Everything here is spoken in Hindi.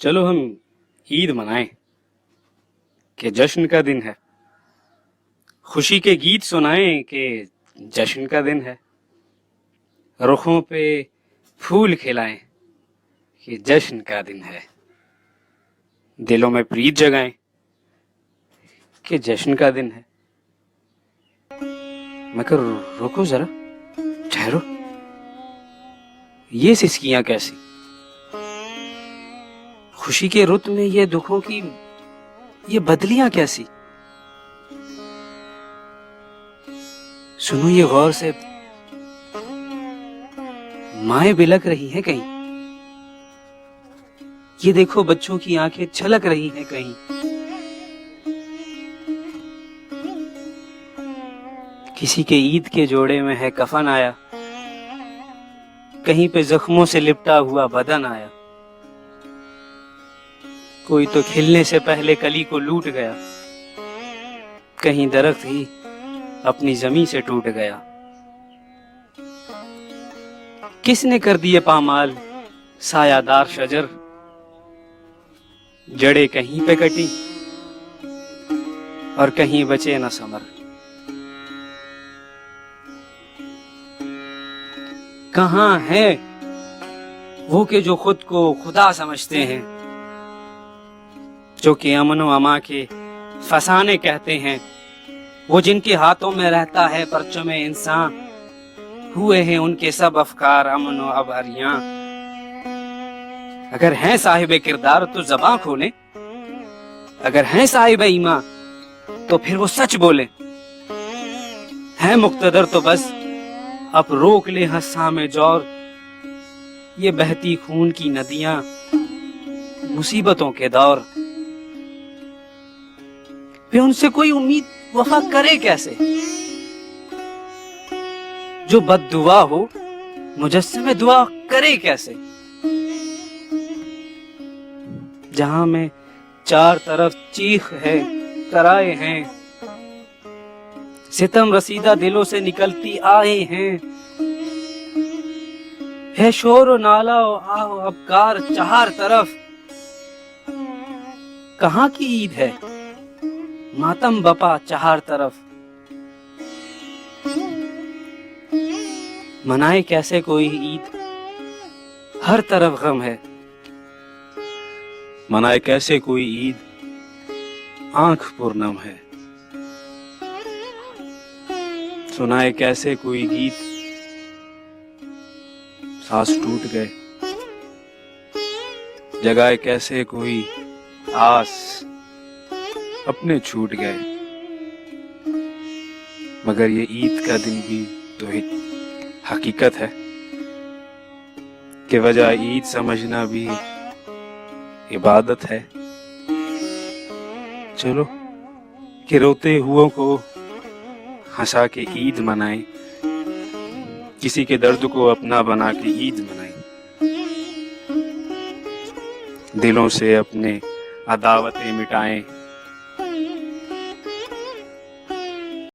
चलो हम ईद मनाएं कि जश्न का दिन है, खुशी के गीत सुनाएं कि जश्न का दिन है, रुखों पे फूल खिलाएं कि जश्न का दिन है, दिलों में प्रीत जगाएं कि जश्न का दिन है। मगर रुको जरा, ठहरो, ये सिसकियां कैसी? खुशी के रुत में ये दुखों की ये बदलियां कैसी? सुनो ये गौर से, माएं बिलक रही हैं कहीं, ये देखो बच्चों की आंखें छलक रही हैं कहीं। किसी के ईद के जोड़े में है कफन आया, कहीं पे जख्मों से लिपटा हुआ बदन आया। कोई तो खिलने से पहले कली को लूट गया, कहीं दरख्त ही अपनी जमीन से टूट गया। किसने कर दिए पामाल सायादार शजर, जड़े कहीं पे कटी और कहीं बचे न समर। कहां है वो के जो खुद को खुदा समझते हैं, जो कि अमन व अमा के फसाने कहते हैं, वो जिनके हाथों में रहता है परचम इंसान, हुए हैं उनके सब अफकार अमन व अबहरियां। अगर हैं साहिब किरदार तो जबां खोलें, अगर हैं साहिब ईमान तो फिर वो सच बोलें। हैं मुक्तदर तो बस अब रोक ले हंसा में जोर, ये बहती खून की नदियां मुसीबतों के दौर। वे उनसे कोई उम्मीद वफा करे कैसे, जो बद्दुआ हो मुजस्सिमे दुआ करे कैसे। जहां में चार तरफ चीख है, तराए हैं, सितम रसीदा दिलों से निकलती आए हैं। है शोर और नाला और आह अबकार चार तरफ, कहां की ईद है मातम बपा चार तरफ। मनाए कैसे कोई ईद, हर तरफ गम है। मनाए कैसे कोई ईद, आंख पुरनम है। सुनाए कैसे कोई गीत, सांस टूट गए। जगाए कैसे कोई आस, अपने छूट गए। मगर ये ईद का दिन भी तो एक हकीकत है कि वजह ईद समझना भी इबादत है। चलो कि रोते हुओं को हंसा के ईद मनाएं, किसी के दर्द को अपना बना के ईद मनाएं। दिलों से अपने अदावतें मिटाएं,